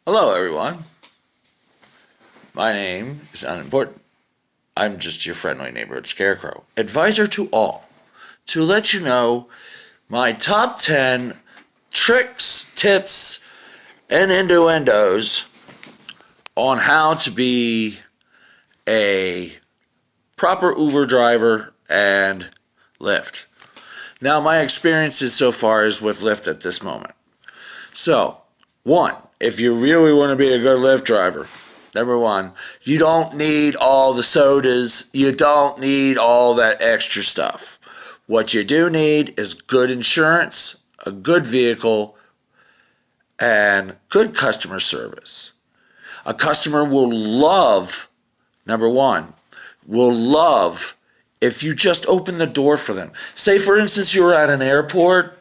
Hello, everyone. My name is unimportant. I'm just your friendly neighborhood scarecrow, advisor to all, to let you know my top 10 tricks, tips, and innuendos on how to be a proper Uber driver and Lyft. Now, my experiences so far is with Lyft at this moment. So, one, if you really want to be a good Lyft driver, number one, you don't need all the sodas. You don't need all that extra stuff. What you do need is good insurance, a good vehicle, and good customer service. A customer will love, number one, will love if you just open the door for them. Say, for instance, you're at an airport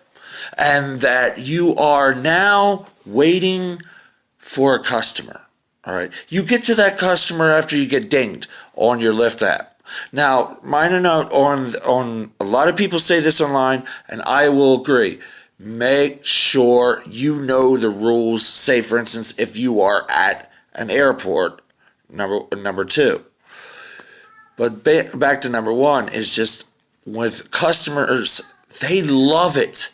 and that you are now waiting for a customer. All right. You get to that customer after you get dinged on your Lyft app. Now, minor note on a lot of people say this online, and I will agree. Make sure you know the rules. Say, for instance, if you are at an airport, number two. But back to number one is just with customers, they love it.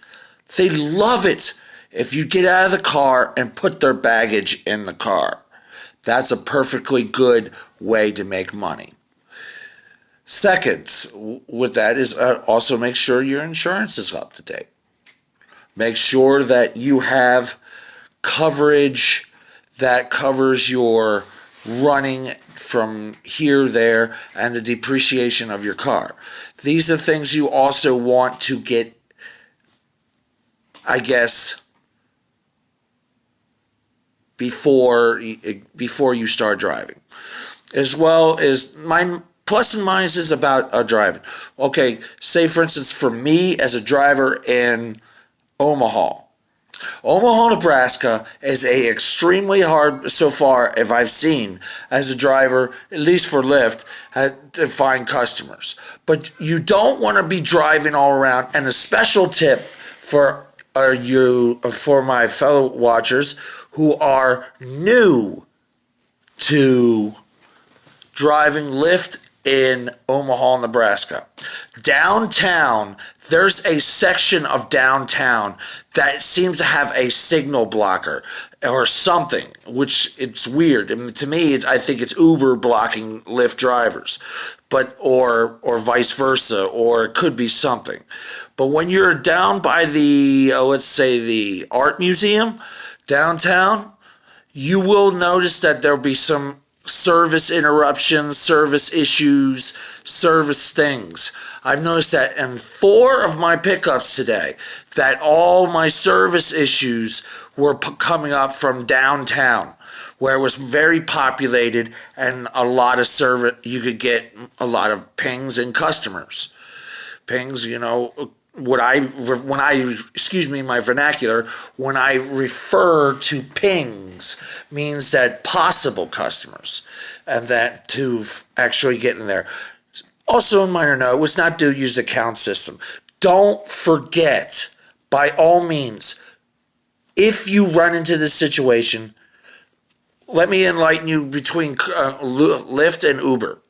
They love it if you get out of the car and put their baggage in the car. That's a perfectly good way to make money. Second, with that is also make sure your insurance is up to date. Make sure that you have coverage that covers your running from here, there, and the depreciation of your car. These are things you also want to get, I guess, before you start driving. As well as my plus and minuses about driving. Okay, say for instance, for me as a driver in Omaha, Nebraska is a extremely hard so far, if I've seen as a driver, at least for Lyft, to find customers. But you don't want to be driving all around. And a special tip for for my fellow watchers who are new to driving Lyft in Omaha, Nebraska. Downtown, there's a section of downtown that seems to have a signal blocker or something, which it's weird. I mean, to me, I think it's Uber blocking Lyft drivers, but or vice versa, or it could be something. But when you're down by the let's say the art museum downtown, you will notice that there'll be some service interruptions, service issues, service things. I've noticed that in 4 of my pickups today, that all my service issues were coming up from downtown, where it was very populated and a lot of service. You could get a lot of pings and customers. Pings, excuse me, my vernacular, when I refer to pings, means that possible customers, and that to actually get in there. Also, a minor note, was not to use the count system. Don't forget, by all means, if you run into this situation, let me enlighten you between Lyft and Uber.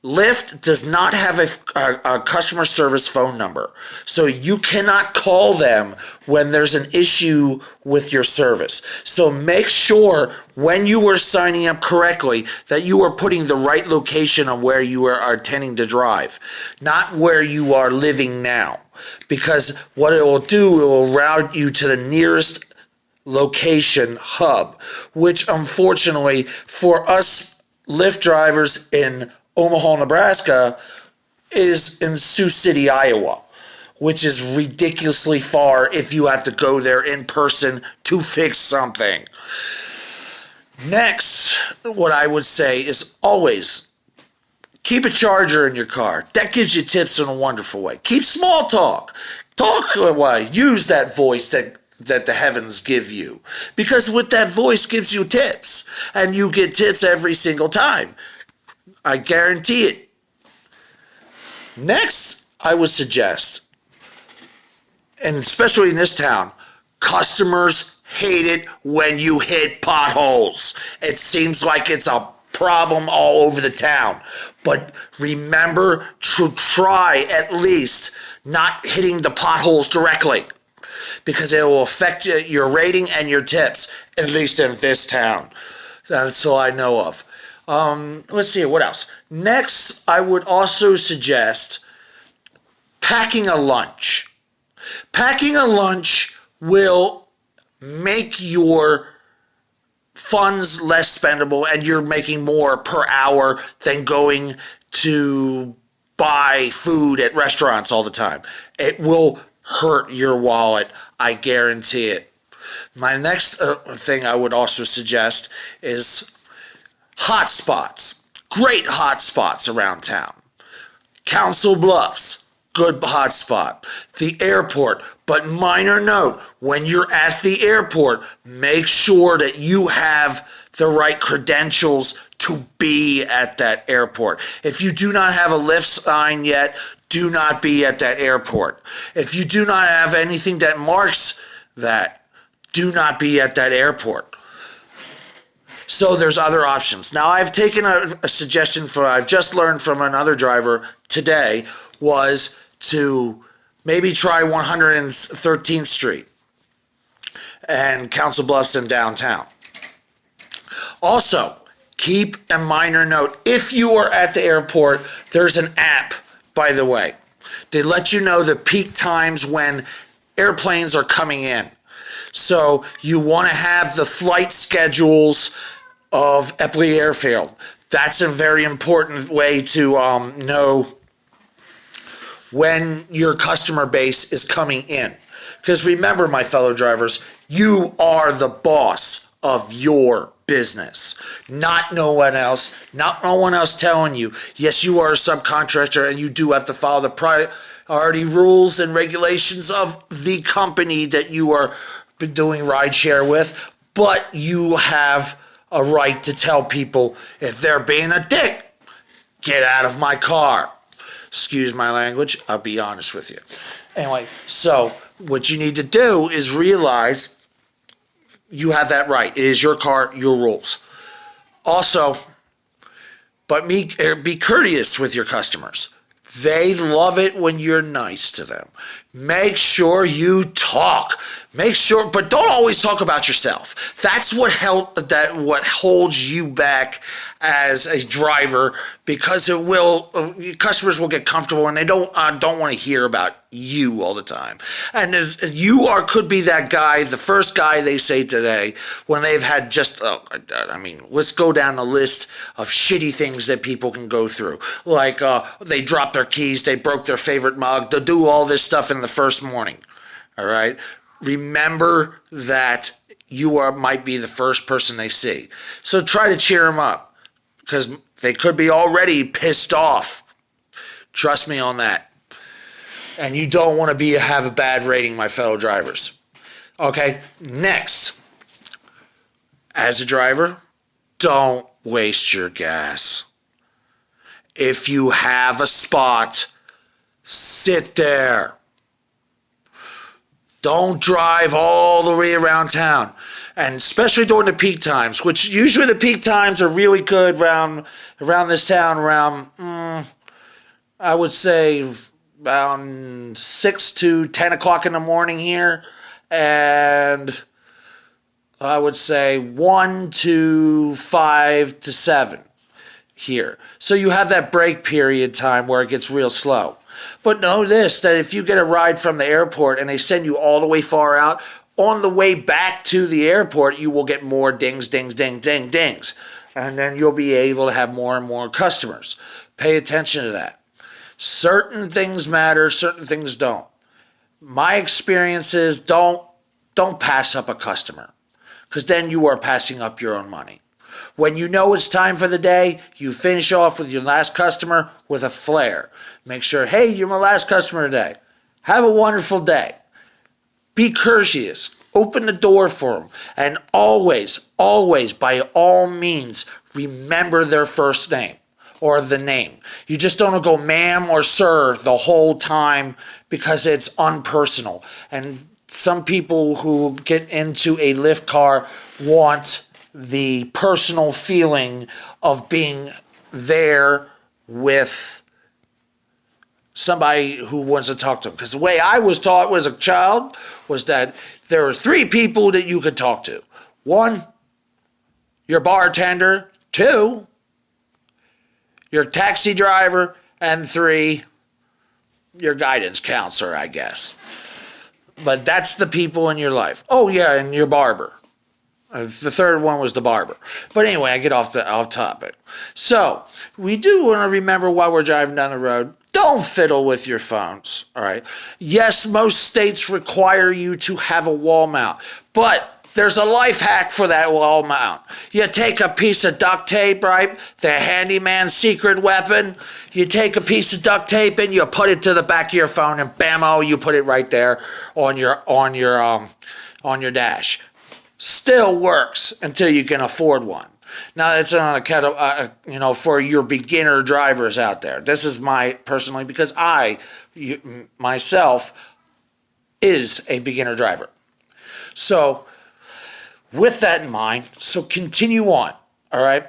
Lyft does not have a customer service phone number, so you cannot call them when there's an issue with your service. So make sure when you are signing up correctly that you are putting the right location on where you are intending to drive, not where you are living now. Because what it will do, it will route you to the nearest location hub, which unfortunately for us Lyft drivers in Omaha, Nebraska, is in Sioux City, Iowa, which is ridiculously far if you have to go there in person to fix something. Next, what I would say is always keep a charger in your car. That gives you tips in a wonderful way. Keep small talk. Use that voice that the heavens give you. Because with that voice gives you tips. And you get tips every single time. I guarantee it. Next, I would suggest, and especially in this town, customers hate it when you hit potholes. It seems like it's a problem all over the town. But remember to try at least not hitting the potholes directly, because it will affect your rating and your tips, at least in this town. That's all I know of. Let's see, what else? Next, I would also suggest packing a lunch. Packing a lunch will make your funds less spendable, and you're making more per hour than going to buy food at restaurants all the time. It will hurt your wallet, I guarantee it. My next thing I would also suggest is hot spots. Great hot spots around town. Council Bluffs, good hot spot. The airport, but minor note, when you're at the airport, make sure that you have the right credentials to be at that airport. If you do not have a Lyft sign yet, do not be at that airport. If you do not have anything that marks that, do not be at that airport. So there's other options. Now I've taken a suggestion I've just learned from another driver today, was to maybe try 113th Street and Council Bluffs in downtown. Also, keep a minor note, if you are at the airport, there's an app, by the way. They let you know the peak times when airplanes are coming in. So you want to have the flight schedules of Epley Airfield. That's a very important way to know when your customer base is coming in. Because remember, my fellow drivers, you are the boss of your business, not no one else, not no one else telling you. Yes, you are a subcontractor and you do have to follow the priority rules and regulations of the company that you are doing rideshare with, but you have a right to tell people if they're being a dick, get out of my car. Excuse my language, I'll be honest with you. Anyway, so what you need to do is realize you have that right. It is your car, your rules. Also, but be courteous with your customers. They love it when you're nice to them. Make sure you talk. Make sure, but don't always talk about yourself. That's what holds you back as a driver, because customers will get comfortable and they don't want to hear about you all the time. And could be that guy, the first guy they say today, when they've had let's go down the list of shitty things that people can go through. Like they dropped their keys, they broke their favorite mug, they'll do all this stuff in the first morning. All right? Remember that might be the first person they see. So try to cheer them up, because they could be already pissed off. Trust me on that. And you don't want to have a bad rating, my fellow drivers. Okay, next. As a driver, don't waste your gas. If you have a spot, sit there. Don't drive all the way around town. And especially during the peak times, which usually the peak times are really good around this town, I would say around 6 to 10 o'clock in the morning here. And I would say 1 to 5 to 7 here. So you have that break period time where it gets real slow. But know this, that if you get a ride from the airport and they send you all the way far out, on the way back to the airport, you will get more dings, dings, ding, ding, dings. And then you'll be able to have more and more customers. Pay attention to that. Certain things matter, certain things don't. My experience is don't pass up a customer, because then you are passing up your own money. When you know it's time for the day, you finish off with your last customer with a flair. Make sure, hey, you're my last customer today. Have a wonderful day. Be courteous. Open the door for them. And always, always, by all means, remember their first name or the name. You just don't go ma'am or sir the whole time, because it's unpersonal. And some people who get into a Lyft car want the personal feeling of being there with somebody who wants to talk to them. Because the way I was taught as a child was that there are three people that you could talk to. One, your bartender. Two, your taxi driver. And three, your guidance counselor, I guess. But that's the people in your life. Oh, yeah, and your barber. The third one was the barber. But anyway, I get off topic. So, we do want to remember while we're driving down the road, don't fiddle with your phones, all right? Yes, most states require you to have a wall mount, but there's a life hack for that wall mount. You take a piece of duct tape, right? The handyman's secret weapon. You take a piece of duct tape and you put it to the back of your phone, and bammo, you put it right there on your dash. Still works until you can afford one. Now that's on a for your beginner drivers out there. This is personally because myself is a beginner driver. So with that in mind, so continue on, all right?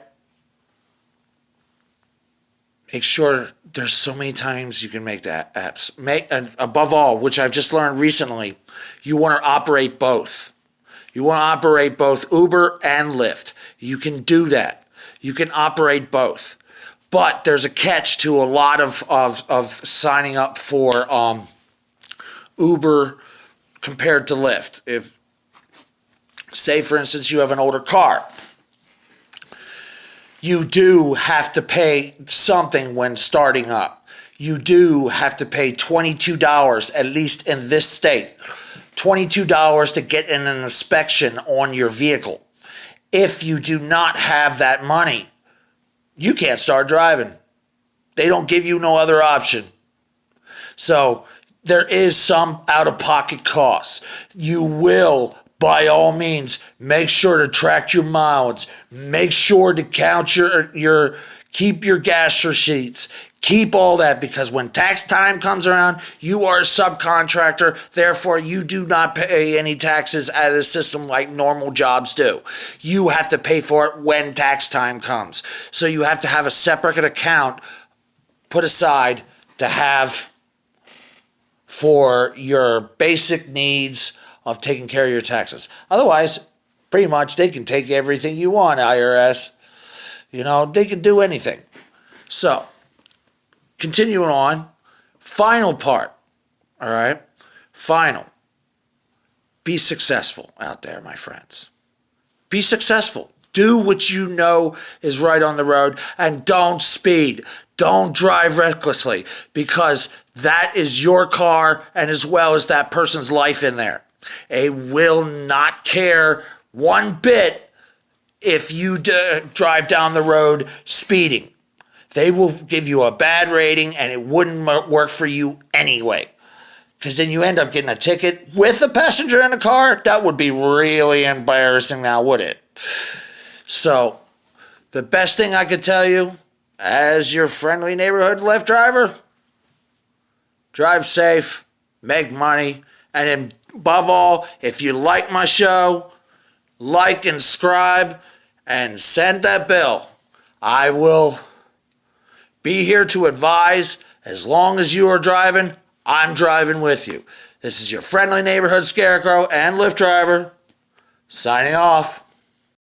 Make sure there's so many times you can make that apps. And above all, which I've just learned recently, you want to operate both. You want to operate both Uber and Lyft. You can do that. You can operate both. But there's a catch to a lot of signing up for Uber compared to Lyft. If, say, for instance, you have an older car, you do have to pay something when starting up. You do have to pay $22, at least in this state. $22 to get in an inspection on your vehicle. If you do not have that money, you can't start driving. They don't give you no other option. So there is some out-of-pocket costs. You will, by all means, make sure to track your mileage. Make sure to count keep your gas receipts. Keep all that, because when tax time comes around, you are a subcontractor. Therefore, you do not pay any taxes out of the system like normal jobs do. You have to pay for it when tax time comes. So you have to have a separate account put aside to have for your basic needs of taking care of your taxes. Otherwise, pretty much they can take everything you want, IRS. They can do anything. So, continuing on, final part, all right? Final. Be successful out there, my friends. Be successful. Do what you know is right on the road, and don't speed. Don't drive recklessly, because that is your car and as well as that person's life in there. They will not care one bit if you drive down the road speeding. They will give you a bad rating, and it wouldn't work for you anyway. Because then you end up getting a ticket with a passenger in the car. That would be really embarrassing now, would it? So, the best thing I could tell you, as your friendly neighborhood Lyft driver, drive safe, make money, and above all, if you like my show, like and subscribe, and send that bill. I will be here to advise. As long as you are driving, I'm driving with you. This is your friendly neighborhood Scarecrow and Lyft driver, signing off.